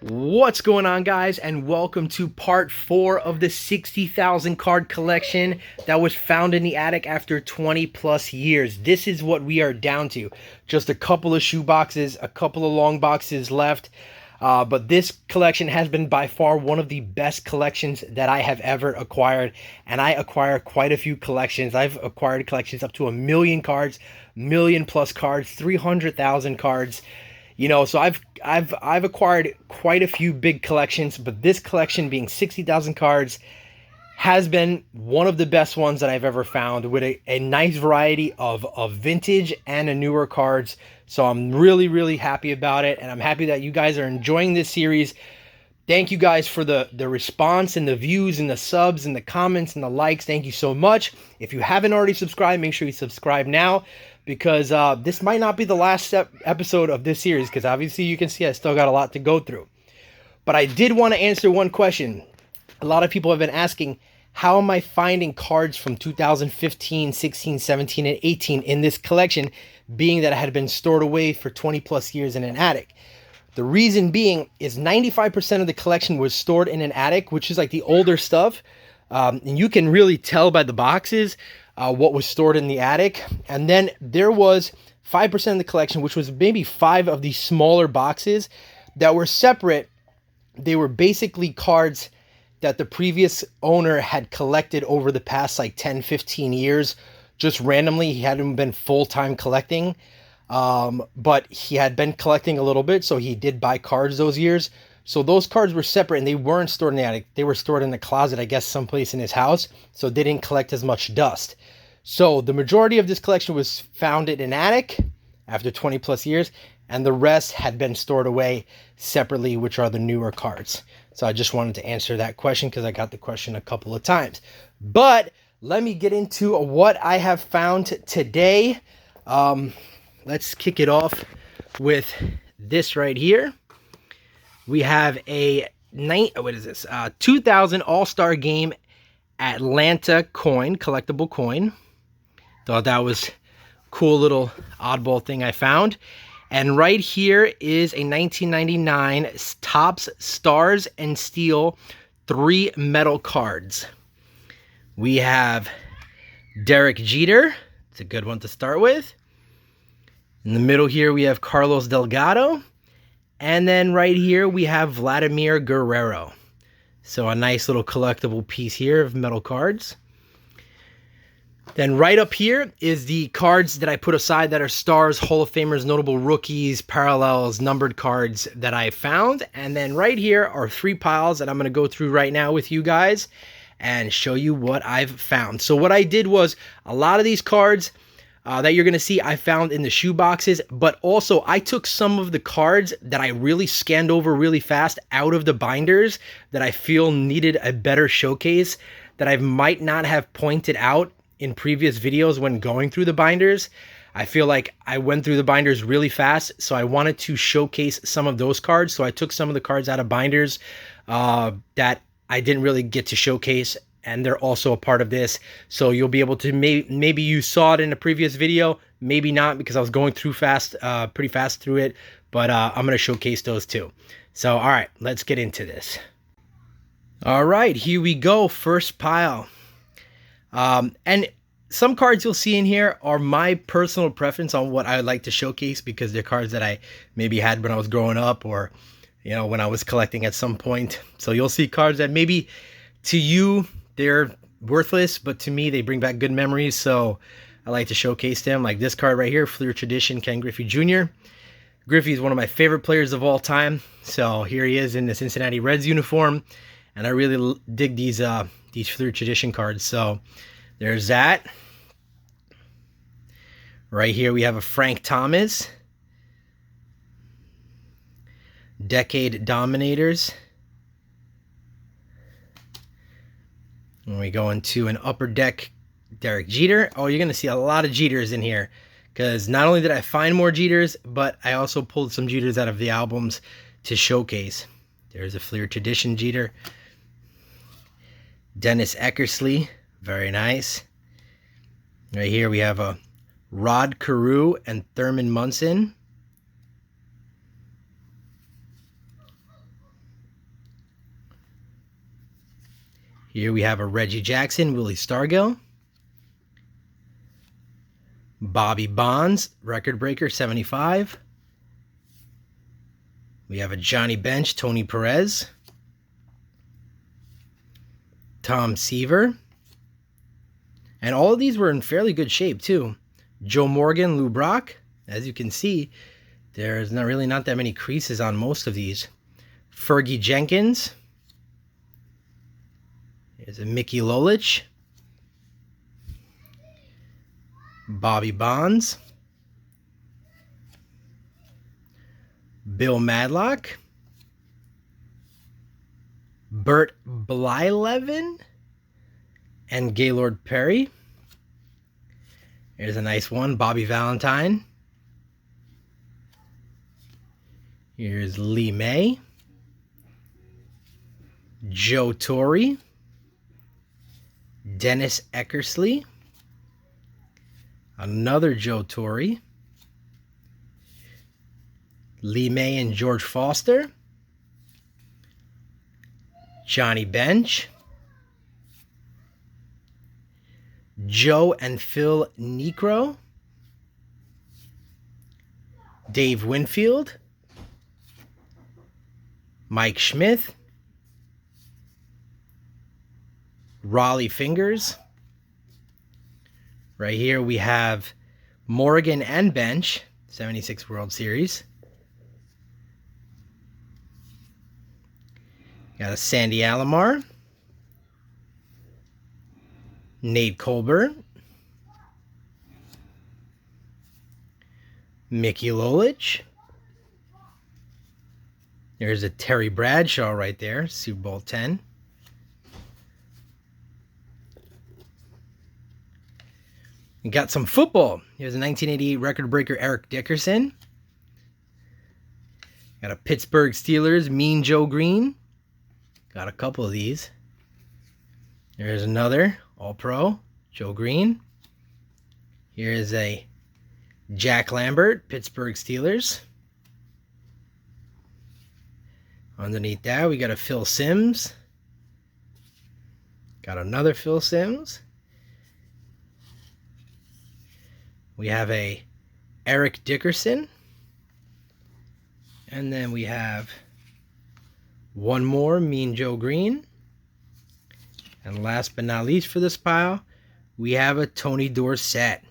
What's going on, guys, and welcome to part 4 of the 60,000 card collection that was found in the attic after 20 plus years. This is what we are down to. Just a couple of shoe boxes, a couple of long boxes left. But this collection has been by far one of the best collections that I have ever acquired. And I acquire quite a few collections. I've acquired collections up to 1,000,000 cards, million plus cards, 300,000 cards. So I've acquired quite a few big collections, but this collection, being 60,000 cards, has been one of the best ones that I've ever found, with a nice variety of vintage and newer cards. So I'm really happy about it, and I'm happy that you guys are enjoying this series. Thank you guys for the response and the views and the subs and the comments and the likes. Thank you so much. If you haven't already subscribed, make sure you subscribe now, because this might not be the last episode of this series, because obviously you can see I still got a lot to go through. But I did want to answer one question. A lot of people have been asking, how am I finding cards from 2015, 16, 17, and 18 in this collection, being that it had been stored away for 20 plus years in an attic? The reason being is 95% of the collection was stored in an attic, which is like the older stuff. And you can really tell by the boxes what was stored in the attic. And then there was 5% of the collection, which was maybe 5 of the smaller boxes that were separate. They were basically cards that the previous owner had collected over the past like 10, 15 years. Just randomly, he hadn't been full-time collecting. But he had been collecting a little bit, so he did buy cards those years. So those cards were separate, and they weren't stored in the attic. They were stored in the closet, I guess, someplace in his house, so they didn't collect as much dust. So the majority of this collection was found in an attic after 20 plus years, and the rest had been stored away separately, which are the newer cards. So I just wanted to answer that question because I got the question a couple of times. But let me get into what I have found today. Let's kick it off with this right here. We have a 2000 All-Star Game Atlanta coin, collectible coin. Thought that was a cool little oddball thing I found. And right here is a 1999 Topps Stars and Steel 3 metal cards. We have Derek Jeter. It's a good one to start with. In the middle here, we have Carlos Delgado. And then right here, we have Vladimir Guerrero. So a nice little collectible piece here of metal cards. Then right up here is the cards that I put aside that are stars, Hall of Famers, notable rookies, parallels, numbered cards that I found. And then right here are 3 piles that I'm going to go through right now with you guys and show you what I've found. So what I did was, a lot of these cards that you're going to see I found in the shoe boxes, but also I took some of the cards that I really scanned over really fast out of the binders that I feel needed a better showcase, that I might not have pointed out in previous videos when going through the binders. I feel like I went through the binders really fast, so I wanted to showcase some of those cards. So I took some of the cards out of binders that I didn't really get to showcase, and they're also a part of this. So you'll be able to, maybe you saw it in a previous video, maybe not, because I was going through pretty fast through it, but I'm going to showcase those too. So, all right, let's get into this. All right, here we go. First pile. And some cards you'll see in here are my personal preference on what I would like to showcase, because they're cards that I maybe had when I was growing up, or, when I was collecting at some point. So you'll see cards that maybe to you, they're worthless, but to me, they bring back good memories. So I like to showcase them, like this card right here, Fleer Tradition, Ken Griffey Jr. Griffey is one of my favorite players of all time. So here he is in the Cincinnati Reds uniform, and I really dig these Fleer Tradition cards. So there's that. Right here we have a Frank Thomas, Decade Dominators. When we go into an Upper Deck Derek Jeter, oh, you're going to see a lot of Jeters in here, because not only did I find more Jeters, but I also pulled some Jeters out of the albums to showcase. There's a Fleer Tradition Jeter. Dennis Eckersley, very nice. Right here we have a Rod Carew and Thurman Munson. Here we have a Reggie Jackson, Willie Stargell. Bobby Bonds, record breaker, 75. We have a Johnny Bench, Tony Perez. Tom Seaver. And all of these were in fairly good shape, too. Joe Morgan, Lou Brock. As you can see, there's not that many creases on most of these. Fergie Jenkins. Here's a Mickey Lolich. Bobby Bonds. Bill Madlock. Bert Blyleven. And Gaylord Perry. Here's a nice one. Bobby Valentine. Here's Lee May. Joe Torre. Dennis Eckersley. Another Joe Torre. Lee May and George Foster. Johnny Bench. Joe and Phil Niekro. Dave Winfield. Mike Schmidt. Raleigh Fingers. Right here we have Morgan and Bench, 76 World Series. Got a Sandy Alomar. Nate Colbert. Mickey Lolich. There's a Terry Bradshaw right there, Super Bowl 10. We got some football. Here's a 1988 record breaker, Eric Dickerson. Got a Pittsburgh Steelers, Mean Joe Green. Got a couple of these. There's another All-Pro, Joe Green. Here's a Jack Lambert, Pittsburgh Steelers. Underneath that, we got a Phil Simms. Got another Phil Simms. We have a Eric Dickerson. And then we have one more, Mean Joe Green. And last but not least for this pile, we have a Tony Dorsett.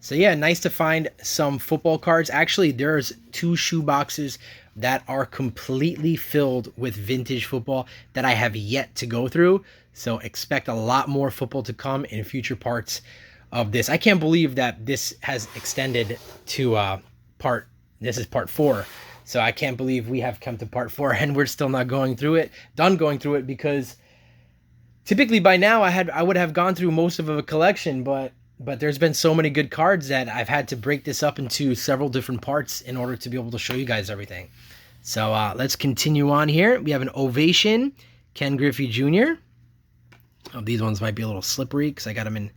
So yeah, nice to find some football cards. Actually, there's 2 shoe boxes that are completely filled with vintage football that I have yet to go through. So expect a lot more football to come in future parts of this. I can't believe that this has extended to this is part 4. So I can't believe we have come to part 4 and we're still not going through it, because typically by now I would have gone through most of a collection, but there's been so many good cards that I've had to break this up into several different parts in order to be able to show you guys everything. So let's continue on here. We have an Ovation, Ken Griffey Jr. Oh, these ones might be a little slippery because I got them in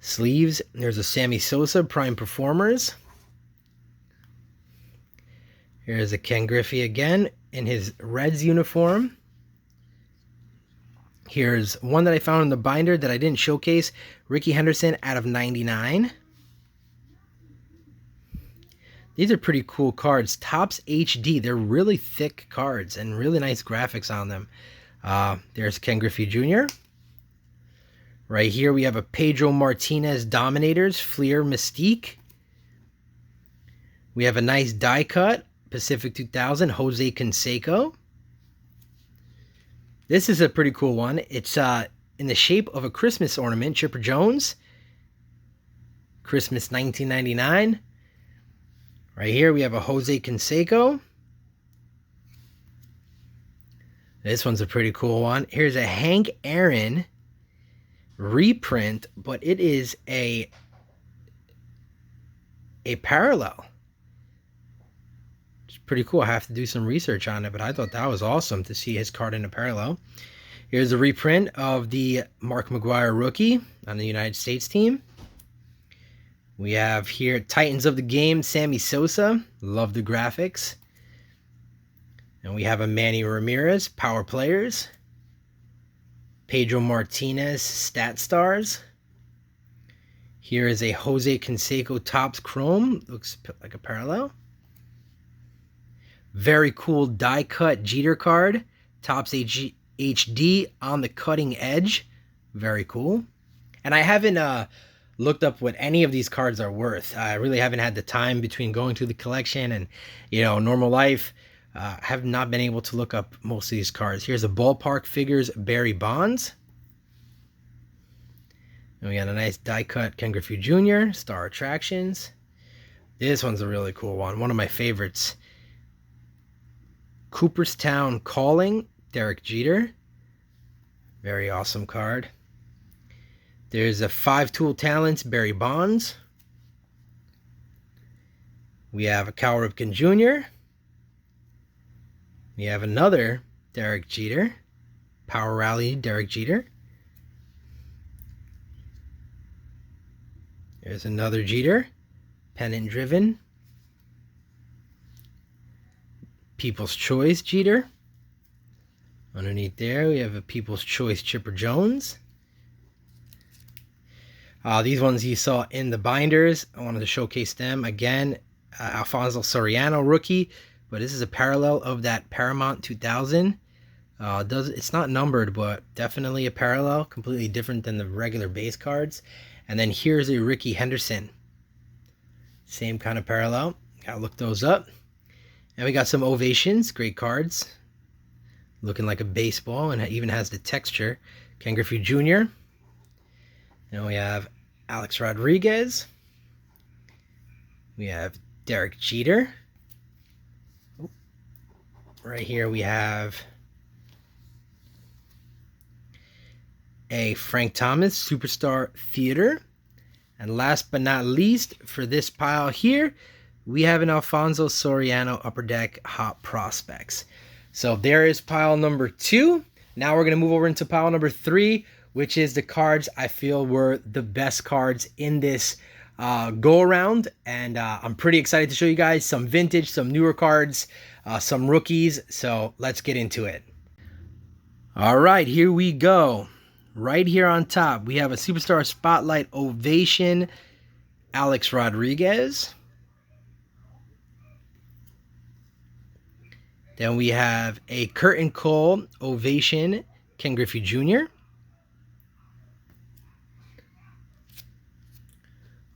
sleeves. There's a Sammy Sosa, Prime Performers. Here's a Ken Griffey again in his Reds uniform. Here's one that I found in the binder that I didn't showcase. Ricky Henderson out of 99. These are pretty cool cards. Topps HD. They're really thick cards and really nice graphics on them. There's Ken Griffey Jr. Right here we have a Pedro Martinez Dominators, Fleer Mystique. We have a nice die cut, Pacific 2000, Jose Canseco. This is a pretty cool one. It's in the shape of a Christmas ornament, Chipper Jones. Christmas 1999. Right here we have a Jose Canseco. This one's a pretty cool one. Here's a Hank Aaron reprint, but it is a parallel. It's pretty cool. I have to do some research on it, but I thought that was awesome to see his card in a parallel. Here's a reprint of the Mark McGwire rookie on the United States team. We have here Titans of the Game, Sammy Sosa. Love the graphics. And we have a Manny Ramirez, Power Players. Pedro Martinez Stat Stars. Here is a Jose Canseco Topps Chrome. Looks like a parallel. Very cool die cut Jeter card. Topps HD on the cutting edge. Very cool. And I haven't looked up what any of these cards are worth. I really haven't had the time between going through the collection and, normal life. I have not been able to look up most of these cards. Here's a Ballpark Figures Barry Bonds. And we got a nice die cut Ken Griffey Jr. Star Attractions. This one's a really cool one. One of my favorites. Cooperstown Calling, Derek Jeter. Very awesome card. There's a 5 Tool Talents, Barry Bonds. We have a Cal Ripken Jr. We have another Derek Jeter. Power Rally Derek Jeter. There's another Jeter. Pennant Driven. People's Choice Jeter. Underneath there, we have a People's Choice Chipper Jones. These ones you saw in the binders. I wanted to showcase them. Again, Alfonso Soriano rookie, but this is a parallel of that Paramount 2000. It's not numbered, but definitely a parallel. Completely different than the regular base cards. And then here's a Ricky Henderson. Same kind of parallel. Gotta look those up. And we got some Ovations. Great cards. Looking like a baseball, and it even has the texture. Ken Griffey Jr. Now we have Alex Rodriguez. We have Derek Jeter. Right here we have a Frank Thomas Superstar Theater. And last but not least, for this pile here, we have an Alfonso Soriano Upper Deck Hot Prospects. So there is pile number 2. Now we're going to move over into pile number 3, which is the cards I feel were the best cards in this go around. And I'm pretty excited to show you guys some vintage, some newer cards, some rookies. So let's get into it. All right, here we go. Right here on top, we have a Superstar Spotlight Ovation, Alex Rodriguez. Then we have a Curtain Call Ovation, Ken Griffey Jr.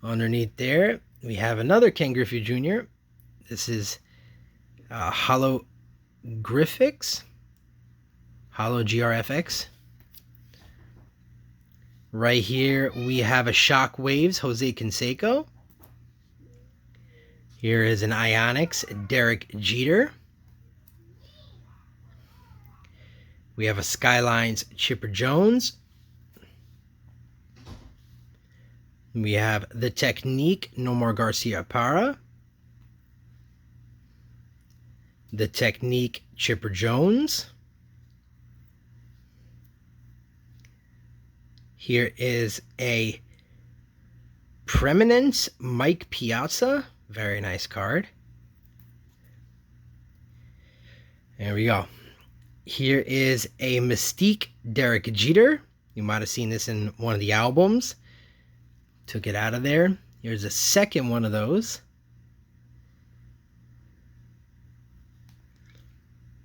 Underneath there, we have another Ken Griffey Jr. This is Holographics, Holo GRFX. Right here, we have a Shockwaves, Jose Canseco. Here is an Ionics, Derek Jeter. We have a Skylines, Chipper Jones. We have the Technique, Nomar Garcia Parra. The Technique, Chipper Jones. Here is a Preeminence, Mike Piazza. Very nice card. There we go. Here is a Mystique, Derek Jeter. You might have seen this in one of the albums. Took it out of there. Here's a second one of those.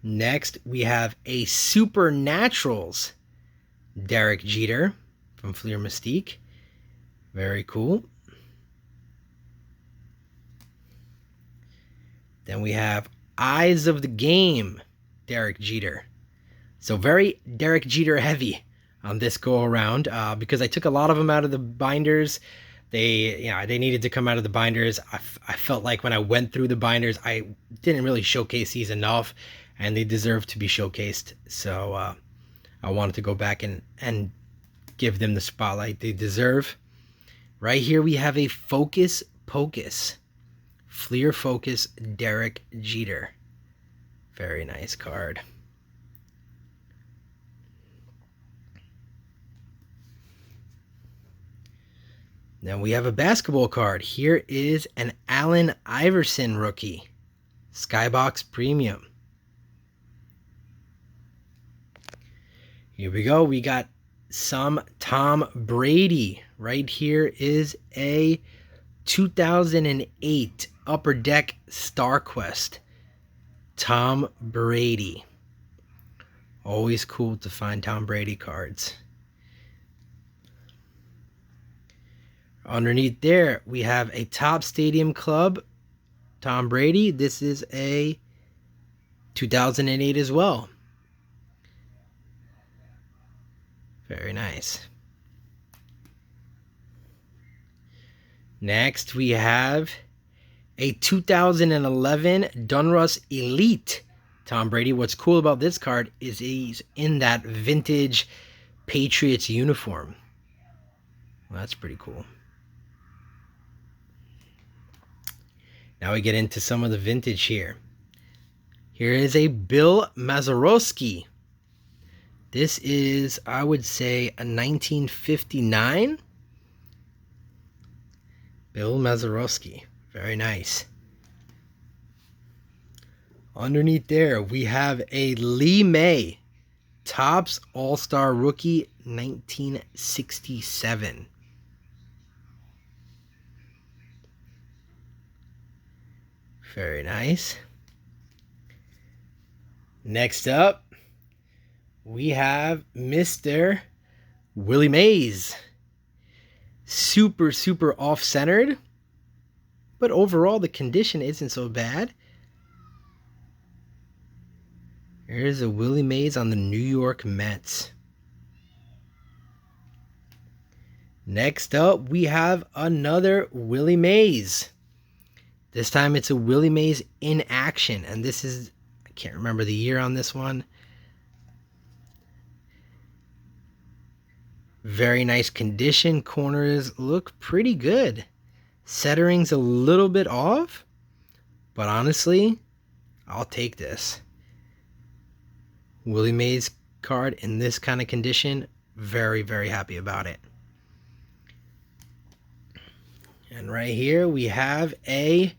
Next, we have a Supernaturals, Derek Jeter from Fleer Mystique. Very cool. Then we have Eyes of the Game, Derek Jeter. So very Derek Jeter heavy on this go around because I took a lot of them out of the binders. They needed to come out of the binders. I felt like when I went through the binders, I didn't really showcase these enough, and they deserve to be showcased. So I wanted to go back and give them the spotlight they deserve. Right here we have a Focus Pocus, Fleer Focus, Derek Jeter. Very nice card. Then we have a basketball card. Here is an Allen Iverson rookie, Skybox Premium. Here we go. We got some Tom Brady. Right here is a 2008 Upper Deck Star Quest. Tom Brady. Always cool to find Tom Brady cards. Underneath there, we have a Top Stadium Club Tom Brady. This is a 2008 as well. Very nice. Next, we have a 2011 Donruss Elite Tom Brady. What's cool about this card is he's in that vintage Patriots uniform. Well, that's pretty cool. Now we get into some of the vintage here. Here is a Bill Mazeroski. This is, I would say, a 1959. Bill Mazeroski. Very nice. Underneath there, we have a Lee May Topps All-Star Rookie 1967. Very nice. Next up, we have Mr. Willie Mays. Super off-centered, but overall the condition isn't so bad. Here's a Willie Mays on the New York Mets. Next up, we have another Willie Mays. This time it's a Willie Mays in action, and this is, I can't remember the year on this one. Very nice condition. Corners look pretty good. Centering's a little bit off, but honestly, I'll take this. Willie Mays card in this kind of condition. Very happy about it. And right here we have a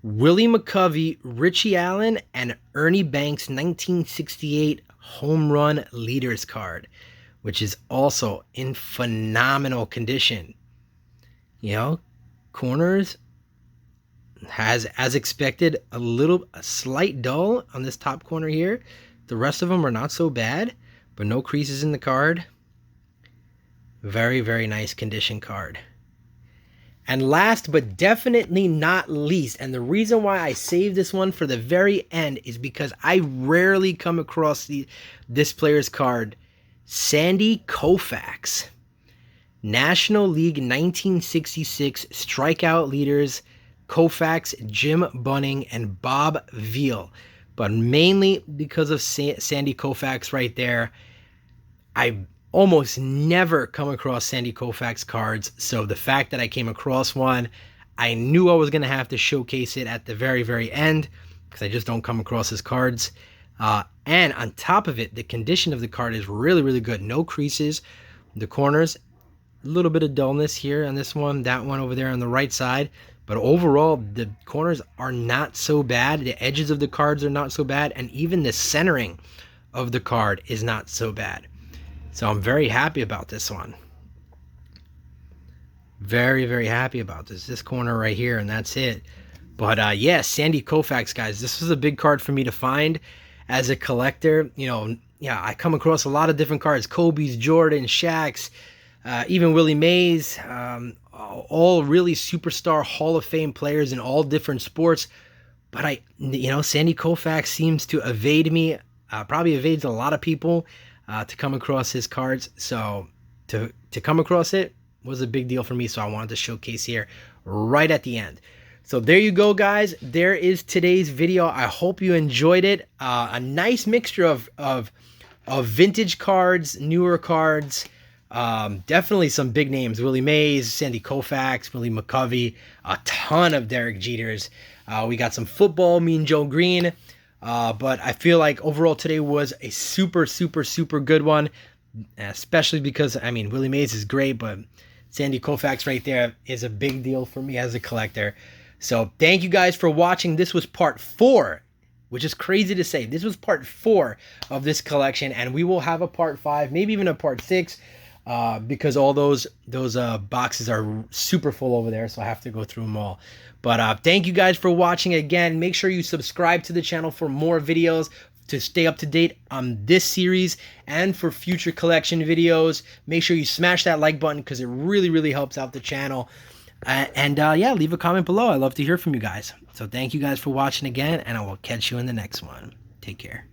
Willie McCovey, Richie Allen, and Ernie Banks 1968 Home Run Leaders card, which is also in phenomenal condition. You know, corners has, as expected, a slight dull on this top corner here. The rest of them are not so bad, but no creases in the card. Very nice condition card. And last but definitely not least, and the reason why I saved this one for the very end is because I rarely come across this player's card, Sandy Koufax. National League 1966 strikeout leaders, Koufax, Jim Bunning, and Bob Veal. But mainly because of Sandy Koufax right there, I almost never come across Sandy Koufax cards. So the fact that I came across one, I knew I was going to have to showcase it at the very end because I just don't come across his cards. And on top of it, the condition of the card is really good. No creases. The corners, a little bit of dullness here on this one, that one over there on the right side. But overall, the corners are not so bad. The edges of the cards are not so bad. And even the centering of the card is not so bad. So I'm very happy about this one. Very happy about this corner right here, and that's it. But yeah, Sandy Koufax, guys, this was a big card for me to find as a collector. You know, yeah, I come across a lot of different cards: Kobe's, Jordan, Shaq's, even Willie Mays, all really superstar Hall of Fame players in all different sports. But Sandy Koufax seems to evade me. Probably evades a lot of people to come across his cards. So to come across it was a big deal for me. So I wanted to showcase here right at the end. So there you go, guys. There is today's video. I hope you enjoyed it. A nice mixture of vintage cards, newer cards. Definitely some big names: Willie Mays, Sandy Koufax, Willie McCovey, a ton of Derek Jeters. We got some football, Mean Joe Green. But I feel like overall today was a super good one, especially because, I mean, Willie Mays is great, but Sandy Koufax right there is a big deal for me as a collector. So thank you guys for watching. This was part 4 which is crazy to say. This was part 4 of this collection, and we will have a part 5, maybe even a part 6, because all those boxes are super full over there, so I have to go through them all. But thank you guys for watching again. Make sure you subscribe to the channel for more videos to stay up to date on this series and for future collection videos. Make sure you smash that like button because it really helps out the channel. Yeah, leave a comment below. I love to hear from you guys. So thank you guys for watching again, and I will catch you in the next one. Take care.